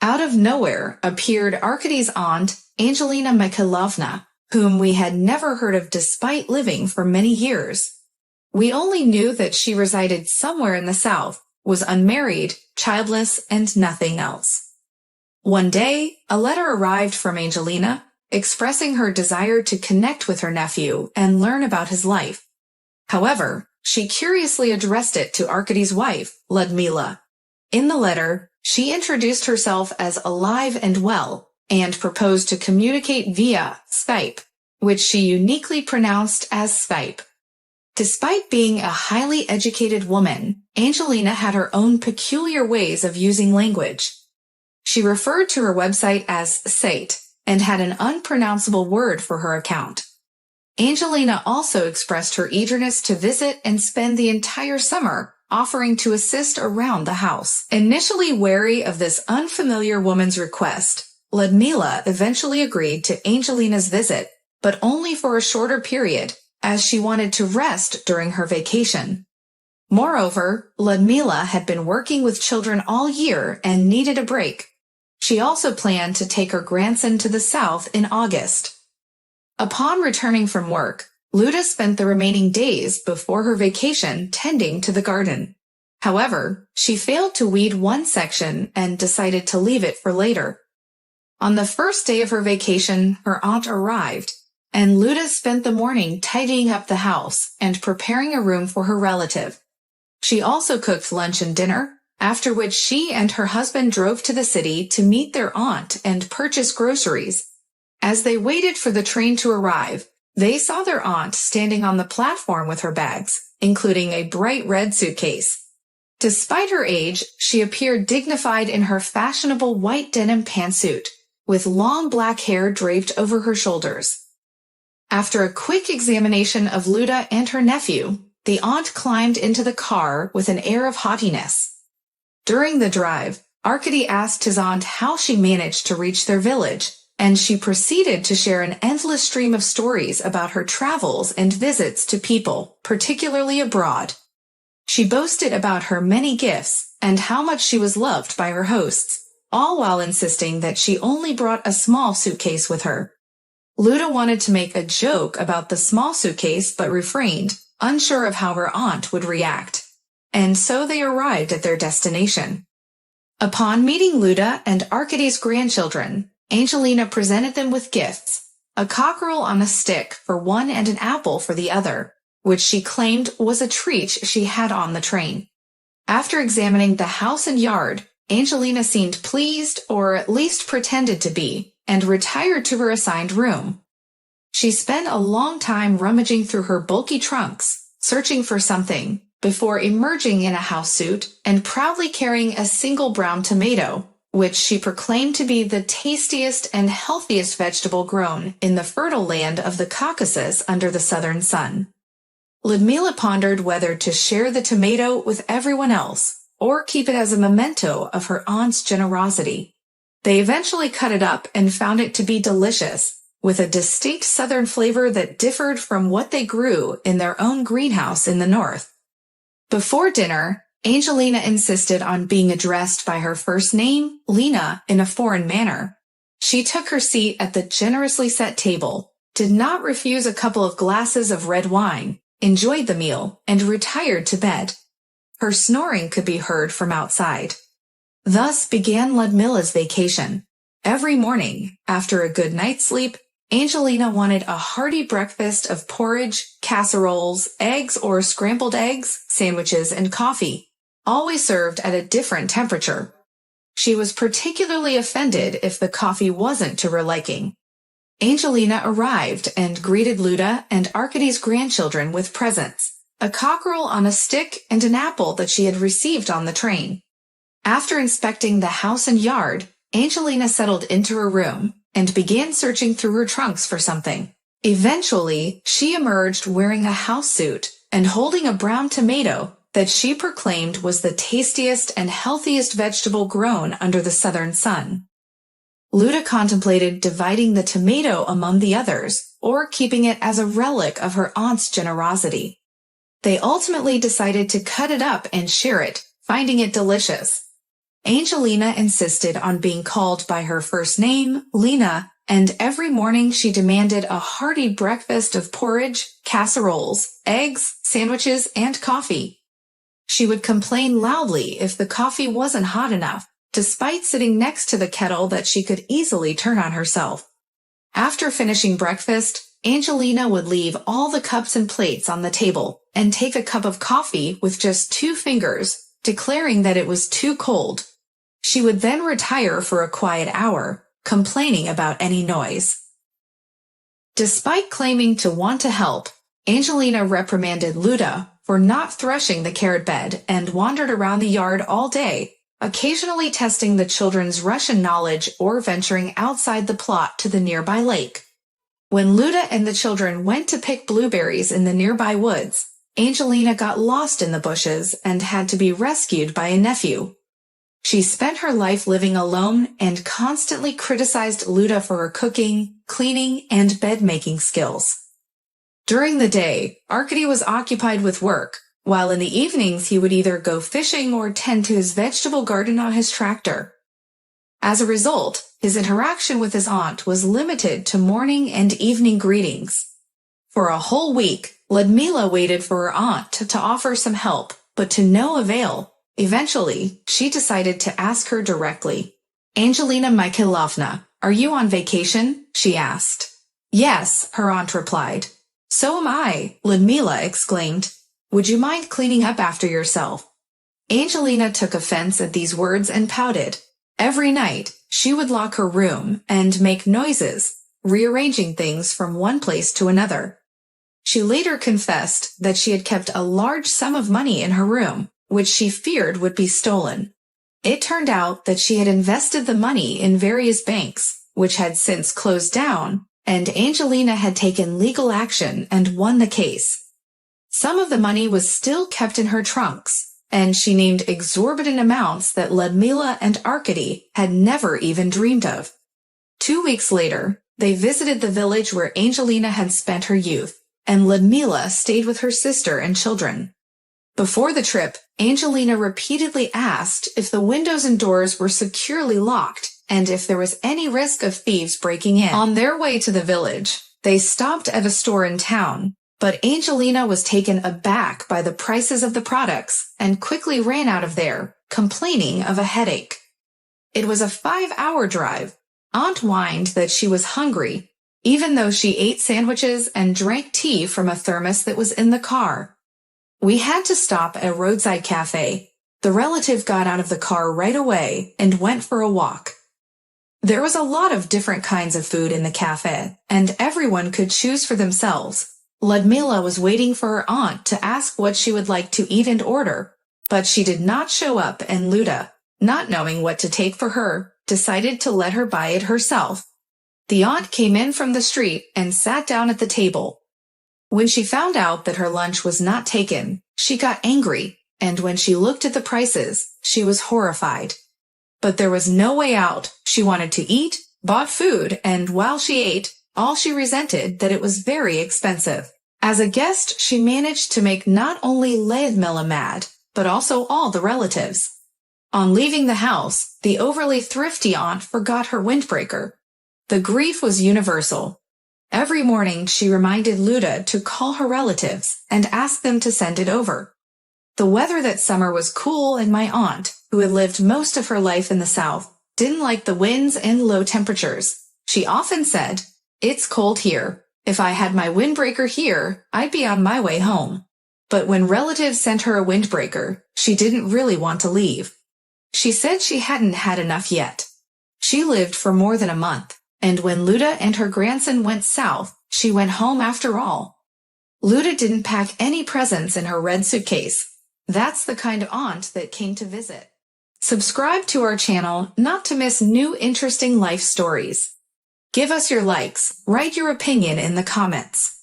Out of nowhere appeared Arkady's aunt, Angelina Mikhailovna, whom we had never heard of despite living for many years. We only knew that she resided somewhere in the south, was unmarried, childless, and nothing else. One day, a letter arrived from Angelina, expressing her desire to connect with her nephew and learn about his life. However, she curiously addressed it to Arkady's wife, Ludmila. In the letter, she introduced herself as alive and well, and proposed to communicate via Skype, which she uniquely pronounced as Skype. Despite being a highly educated woman, Angelina had her own peculiar ways of using language. She referred to her website as site and had an unpronounceable word for her account. Angelina also expressed her eagerness to visit and spend the entire summer, offering to assist around the house. Initially wary of this unfamiliar woman's request, Ludmila eventually agreed to Angelina's visit, but only for a shorter period, as she wanted to rest during her vacation. Moreover, Ludmila had been working with children all year and needed a break. She also planned to take her grandson to the south in August. Upon returning from work, Luda spent the remaining days before her vacation tending to the garden. However, she failed to weed one section and decided to leave it for later. On the first day of her vacation, her aunt arrived, and Luda spent the morning tidying up the house and preparing a room for her relative. She also cooked lunch and dinner, after which she and her husband drove to the city to meet their aunt and purchase groceries. As they waited for the train to arrive, they saw their aunt standing on the platform with her bags, including a bright red suitcase. Despite her age, she appeared dignified in her fashionable white denim pantsuit, with long black hair draped over her shoulders. After a quick examination of Luda and her nephew, the aunt climbed into the car with an air of haughtiness. During the drive, Arkady asked his aunt how she managed to reach their village, and she proceeded to share an endless stream of stories about her travels and visits to people, particularly abroad. She boasted about her many gifts and how much she was loved by her hosts, all while insisting that she only brought a small suitcase with her. Luda wanted to make a joke about the small suitcase but refrained, unsure of how her aunt would react. And so they arrived at their destination. Upon meeting Luda and Arkady's grandchildren, Angelina presented them with gifts, a cockerel on a stick for one and an apple for the other, which she claimed was a treat she had on the train. After examining the house and yard, Angelina seemed pleased, or at least pretended to be, and retired to her assigned room. She spent a long time rummaging through her bulky trunks, searching for something, before emerging in a house suit and proudly carrying a single brown tomato, which she proclaimed to be the tastiest and healthiest vegetable grown in the fertile land of the Caucasus under the southern sun. Ludmila pondered whether to share the tomato with everyone else or keep it as a memento of her aunt's generosity. They eventually cut it up and found it to be delicious, with a distinct southern flavor that differed from what they grew in their own greenhouse in the north. Before dinner, Angelina insisted on being addressed by her first name, Lena, in a foreign manner. She took her seat at the generously set table, did not refuse a couple of glasses of red wine, enjoyed the meal, and retired to bed. Her snoring could be heard from outside. Thus began Ludmila's vacation. Every morning, after a good night's sleep, Angelina wanted a hearty breakfast of porridge, casseroles, eggs or scrambled eggs, sandwiches, and coffee, always served at a different temperature. She was particularly offended if the coffee wasn't to her liking. Angelina arrived and greeted Luda and Arkady's grandchildren with presents, a cockerel on a stick and an apple that she had received on the train. After inspecting the house and yard, Angelina settled into her room and began searching through her trunks for something. Eventually, she emerged wearing a house suit and holding a brown tomato that she proclaimed was the tastiest and healthiest vegetable grown under the southern sun. Luda contemplated dividing the tomato among the others or keeping it as a relic of her aunt's generosity. They ultimately decided to cut it up and share it, finding it delicious. Angelina insisted on being called by her first name, Lena, and every morning she demanded a hearty breakfast of porridge, casseroles, eggs, sandwiches, and coffee. She would complain loudly if the coffee wasn't hot enough, despite sitting next to the kettle that she could easily turn on herself. After finishing breakfast, Angelina would leave all the cups and plates on the table and take a cup of coffee with just 2 fingers, declaring that it was too cold. She would then retire for a quiet hour, complaining about any noise. Despite claiming to want to help, Angelina reprimanded Luda for not threshing the carrot bed and wandered around the yard all day, occasionally testing the children's Russian knowledge or venturing outside the plot to the nearby lake. When Luda and the children went to pick blueberries in the nearby woods, Angelina got lost in the bushes and had to be rescued by a nephew. She spent her life living alone and constantly criticized Luda for her cooking, cleaning, and bed-making skills. During the day, Arkady was occupied with work, while in the evenings he would either go fishing or tend to his vegetable garden on his tractor. As a result, his interaction with his aunt was limited to morning and evening greetings. For a whole week, Ludmila waited for her aunt to offer some help, but to no avail. Eventually, she decided to ask her directly. "Angelina Mikhailovna, are you on vacation?" she asked. "Yes," her aunt replied. "So am I," Ludmila exclaimed. "Would you mind cleaning up after yourself?" Angelina took offense at these words and pouted. Every night, she would lock her room and make noises, rearranging things from one place to another. She later confessed that she had kept a large sum of money in her room, which she feared would be stolen. It turned out that she had invested the money in various banks, which had since closed down, and Angelina had taken legal action and won the case. Some of the money was still kept in her trunks, and she named exorbitant amounts that Ludmila and Arkady had never even dreamed of. 2 weeks later, they visited the village where Angelina had spent her youth, and Ludmila stayed with her sister and children. Before the trip, Angelina repeatedly asked if the windows and doors were securely locked and if there was any risk of thieves breaking in. On their way to the village, they stopped at a store in town, but Angelina was taken aback by the prices of the products and quickly ran out of there, complaining of a headache. It was a 5-hour drive. Aunt whined that she was hungry, even though she ate sandwiches and drank tea from a thermos that was in the car. "We had to stop at a roadside cafe. The relative got out of the car right away and went for a walk. There was a lot of different kinds of food in the cafe, and everyone could choose for themselves. Ludmila was waiting for her aunt to ask what she would like to eat and order, but she did not show up, and Luda, not knowing what to take for her, decided to let her buy it herself. The aunt came in from the street and sat down at the table. When she found out that her lunch was not taken, she got angry, and when she looked at the prices, she was horrified. But there was no way out. She wanted to eat, bought food, and while she ate, all she resented that it was very expensive. As a guest, she managed to make not only Ludmila mad, but also all the relatives. On leaving the house, the overly thrifty aunt forgot her windbreaker. The grief was universal. Every morning, she reminded Luda to call her relatives and ask them to send it over. The weather that summer was cool, and my aunt, who had lived most of her life in the South, didn't like the winds and low temperatures. She often said, "It's cold here. If I had my windbreaker here, I'd be on my way home." But when relatives sent her a windbreaker, she didn't really want to leave. She said she hadn't had enough yet. She lived for more than a month. And when Luda and her grandson went south, she went home after all. Luda didn't pack any presents in her red suitcase. That's the kind of aunt that came to visit. Subscribe to our channel not to miss new interesting life stories. Give us your likes, write your opinion in the comments.